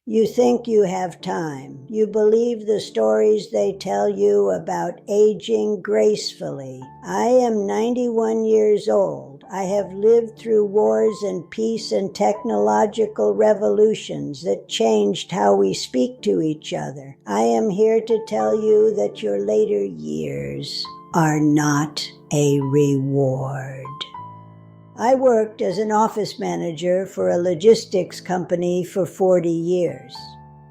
You think you have time. You believe the stories they tell you about aging gracefully. I am 91 years old. I have lived through wars and peace and technological revolutions that changed how we speak to each other. I am here to tell you that your later years are not a reward. I worked as an office manager for a logistics company for 40 years.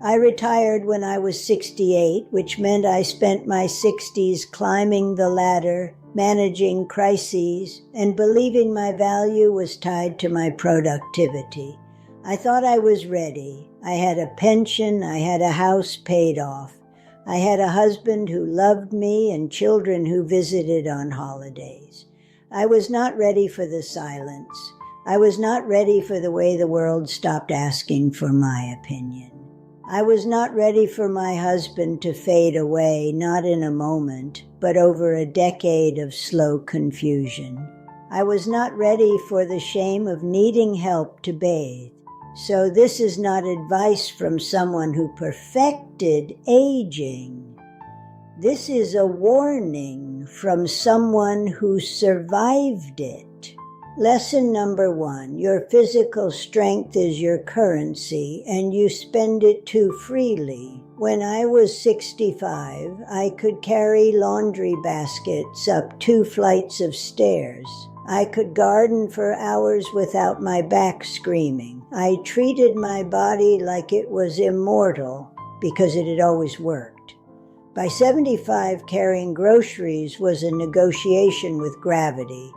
I retired when I was 68, which meant I spent my 60s climbing the ladder, managing crises, and believing my value was tied to my productivity. I thought I was ready. I had a pension, I had a house paid off. I had a husband who loved me and children who visited on holidays. I was not ready for the silence. I was not ready for the way the world stopped asking for my opinion. I was not ready for my husband to fade away, not in a moment, but over a decade of slow confusion. I was not ready for the shame of needing help to bathe. So this is not advice from someone who perfected aging. This is a warning from someone who survived it. Lesson number 1, your physical strength is your currency and you spend it too freely. When I was 65, I could carry laundry baskets up 2 flights of stairs. I could garden for hours without my back screaming. I treated my body like it was immortal because it had always worked. By 75, carrying groceries was a negotiation with gravity.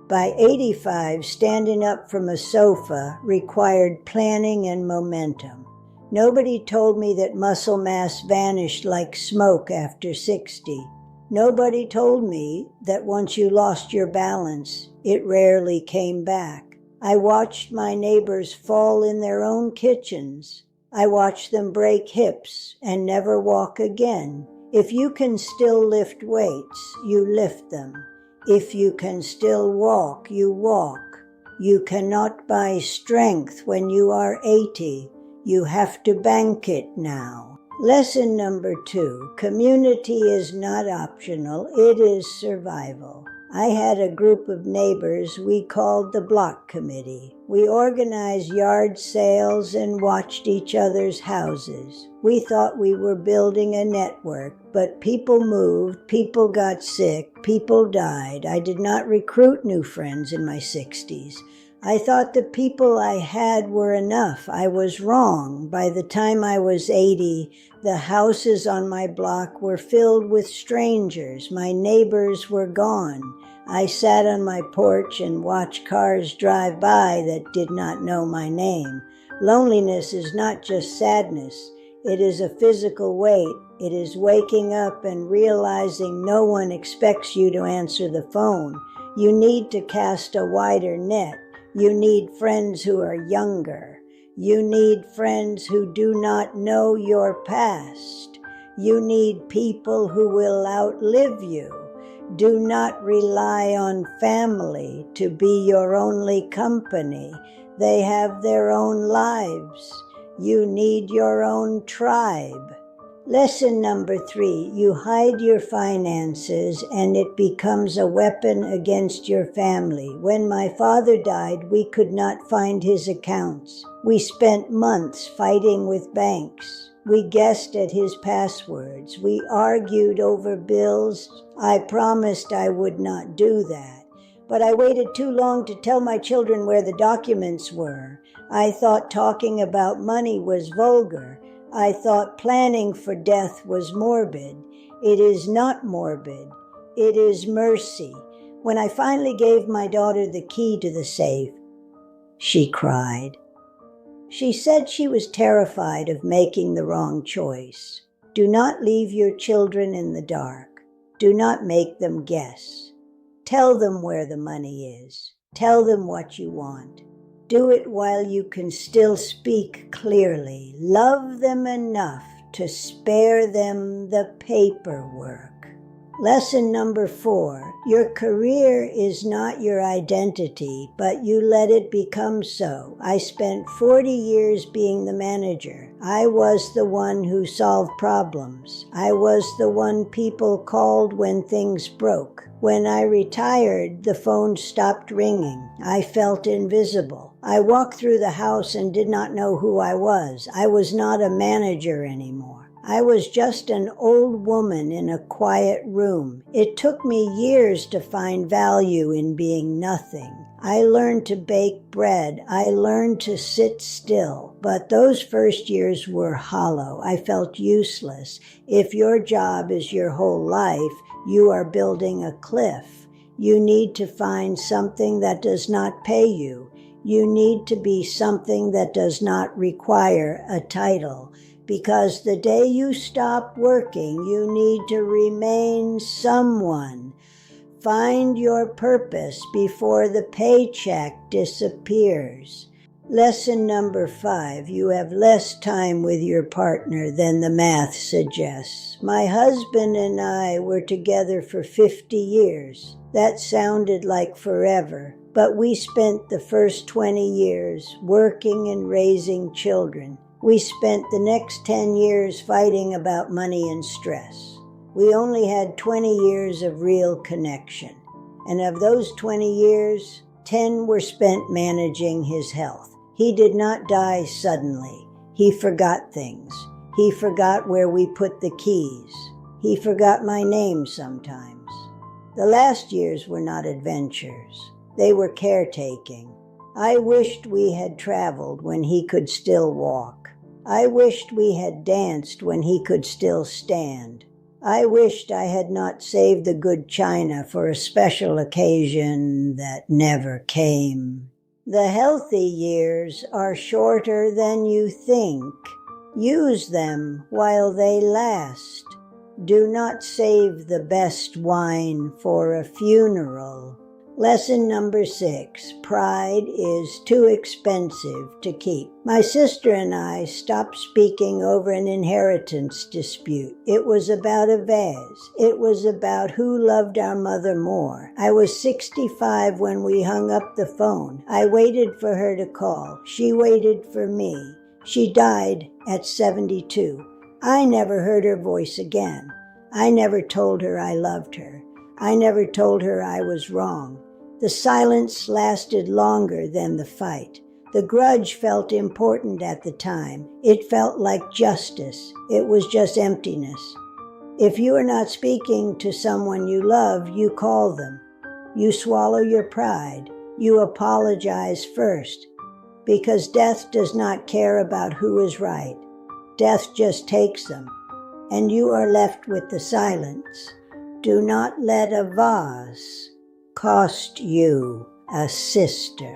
By 85, standing up from a sofa required planning and momentum. Nobody told me that muscle mass vanished like smoke after 60. Nobody told me that once you lost your balance, it rarely came back. I watched my neighbors fall in their own kitchens. I watched them break hips and never walk again. If you can still lift weights, you lift them. If you can still walk, you walk. You cannot buy strength when you are 80. You have to bank it now. Lesson number 2, community is not optional, it is survival. I had a group of neighbors we called the block committee. We organized yard sales and watched each other's houses. We thought we were building a network, but people moved, people got sick, people died. I did not recruit new friends in my 60s. I thought the people I had were enough. I was wrong. By the time I was 80, the houses on my block were filled with strangers. My neighbors were gone. I sat on my porch and watched cars drive by that did not know my name. Loneliness is not just sadness. It is a physical weight. It is waking up and realizing no one expects you to answer the phone. You need to cast a wider net. You need friends who are younger. You need friends who do not know your past. You need people who will outlive you. Do not rely on family to be your only company. They have their own lives. You need your own tribe. Lesson number 3, you hide your finances and it becomes a weapon against your family. When my father died, we could not find his accounts. We spent months fighting with banks. We guessed at his passwords. We argued over bills. I promised I would not do that. But I waited too long to tell my children where the documents were. I thought talking about money was vulgar. I thought planning for death was morbid. It is not morbid. It is mercy. When I finally gave my daughter the key to the safe, she cried. She said she was terrified of making the wrong choice. Do not leave your children in the dark. Do not make them guess. Tell them where the money is. Tell them what you want. Do it while you can still speak clearly. Love them enough to spare them the paperwork. Lesson number 4, your career is not your identity, but you let it become so. I spent 40 years being the manager. I was the one who solved problems. I was the one people called when things broke. When I retired, the phone stopped ringing. I felt invisible. I walked through the house and did not know who I was. I was not a manager anymore. I was just an old woman in a quiet room. It took me years to find value in being nothing. I learned to bake bread. I learned to sit still. But those first years were hollow. I felt useless. If your job is your whole life, you are building a cliff. You need to find something that does not pay you. You need to be something that does not require a title. Because the day you stop working, you need to remain someone. Find your purpose before the paycheck disappears. Lesson number 5, you have less time with your partner than the math suggests. My husband and I were together for 50 years. That sounded like forever, but we spent the first 20 years working and raising children. We spent the next 10 years fighting about money and stress. We only had 20 years of real connection. And of those 20 years, 10 were spent managing his health. He did not die suddenly. He forgot things. He forgot where we put the keys. He forgot my name sometimes. The last years were not adventures. They were caretaking. I wished we had traveled when he could still walk. I wished we had danced when he could still stand. I wished I had not saved the good china for a special occasion that never came. The healthy years are shorter than you think. Use them while they last. Do not save the best wine for a funeral. Lesson number 6, pride is too expensive to keep. My sister and I stopped speaking over an inheritance dispute. It was about a vase. It was about who loved our mother more. I was 65 when we hung up the phone. I waited for her to call. She waited for me. She died at 72. I never heard her voice again. I never told her I loved her. I never told her I was wrong. The silence lasted longer than the fight. The grudge felt important at the time. It felt like justice. It was just emptiness. If you are not speaking to someone you love, you call them. You swallow your pride. You apologize first. Because death does not care about who is right. Death just takes them. And you are left with the silence. Do not let a vase cost you a sister.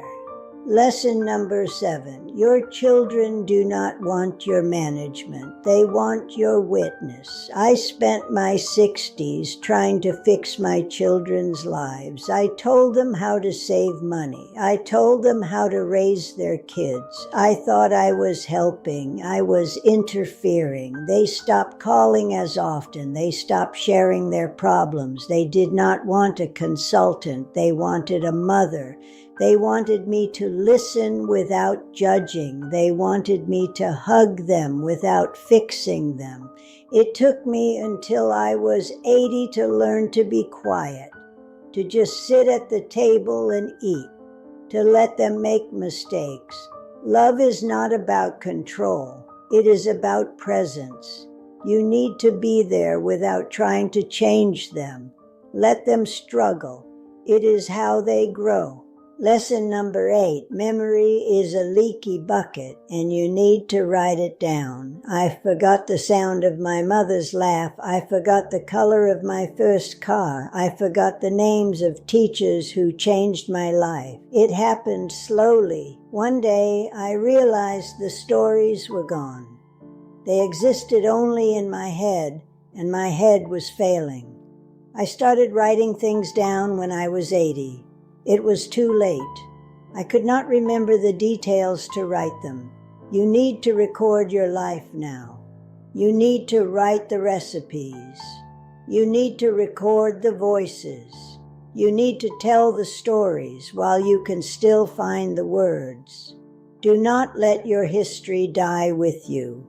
Lesson number 7. Your children do not want your management. They want your witness. I spent my 60s trying to fix my children's lives. I told them how to save money. I told them how to raise their kids. I thought I was helping. I was interfering. They stopped calling as often. They stopped sharing their problems. They did not want a consultant. They wanted a mother. They wanted me to listen without judging. They wanted me to hug them without fixing them. It took me until I was 80 to learn to be quiet, to just sit at the table and eat, to let them make mistakes. Love is not about control. It is about presence. You need to be there without trying to change them. Let them struggle. It is how they grow. Lesson number 8, memory is a leaky bucket and you need to write it down. I forgot the sound of my mother's laugh. I forgot the color of my first car. I forgot the names of teachers who changed my life. It happened slowly. One day I realized the stories were gone. They existed only in my head, and my head was failing. I started writing things down when I was 80. It was too late. I could not remember the details to write them. You need to record your life now. You need to write the recipes. You need to record the voices. You need to tell the stories while you can still find the words. Do not let your history die with you.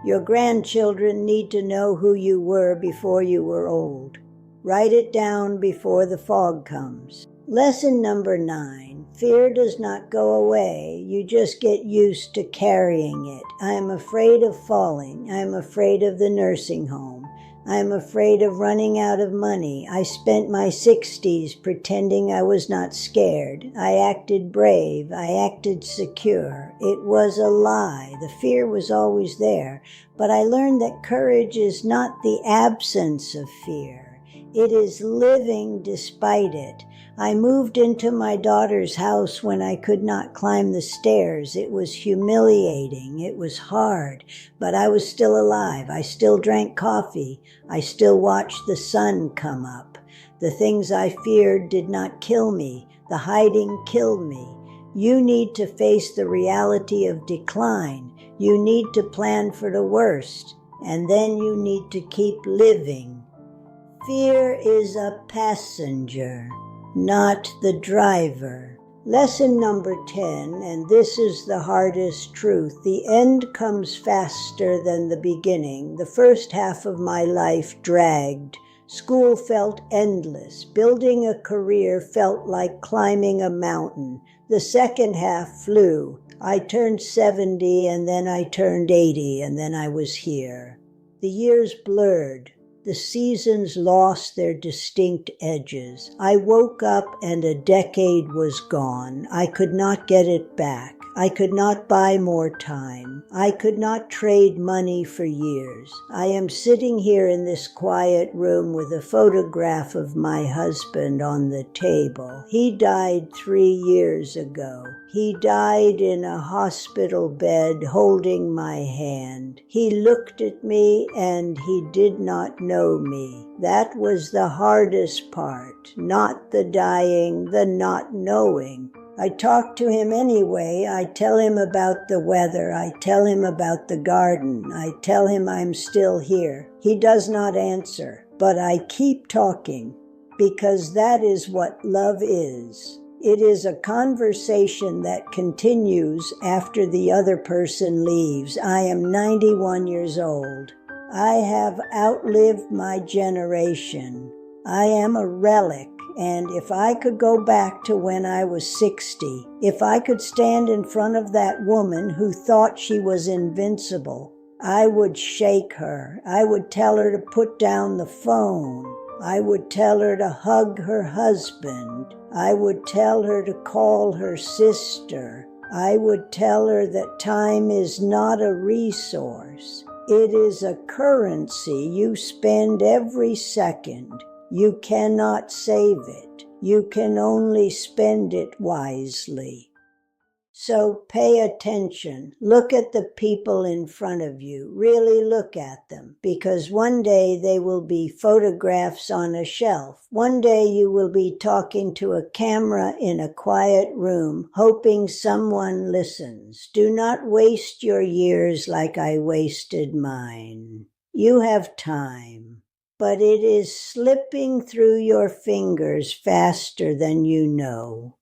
Your grandchildren need to know who you were before you were old. Write it down before the fog comes. Lesson number 9. Fear does not go away. You just get used to carrying it. I am afraid of falling. I am afraid of the nursing home. I am afraid of running out of money. I spent my 60s pretending I was not scared. I acted brave. I acted secure. It was a lie. The fear was always there. But I learned that courage is not the absence of fear. It is living despite it. I moved into my daughter's house when I could not climb the stairs. It was humiliating. It was hard, but I was still alive. I still drank coffee. I still watched the sun come up. The things I feared did not kill me. The hiding killed me. You need to face the reality of decline. You need to plan for the worst, and then you need to keep living. Fear is a passenger, not the driver. Lesson number 10, and this is the hardest truth. The end comes faster than the beginning. The first half of my life dragged. School felt endless. Building a career felt like climbing a mountain. The second half flew. I turned 70, and then I turned 80, and then I was here. The years blurred. The seasons lost their distinct edges. I woke up and a decade was gone. I could not get it back. I could not buy more time. I could not trade money for years. I am sitting here in this quiet room with a photograph of my husband on the table. He died 3 years ago. He died in a hospital bed holding my hand. He looked at me and he did not know me. That was the hardest part, not the dying, the not knowing. I talk to him anyway. I tell him about the weather. I tell him about the garden. I tell him I'm still here. He does not answer, but I keep talking because that is what love is. It is a conversation that continues after the other person leaves. I am 91 years old. I have outlived my generation. I am a relic. And if I could go back to when I was 60, if I could stand in front of that woman who thought she was invincible, I would shake her. I would tell her to put down the phone. I would tell her to hug her husband. I would tell her to call her sister. I would tell her that time is not a resource. It is a currency you spend every second. You cannot save it. You can only spend it wisely. So pay attention. Look at the people in front of you. Really look at them, because one day they will be photographs on a shelf. One day you will be talking to a camera in a quiet room, hoping someone listens. Do not waste your years like I wasted mine. You have time, but it is slipping through your fingers faster than you know.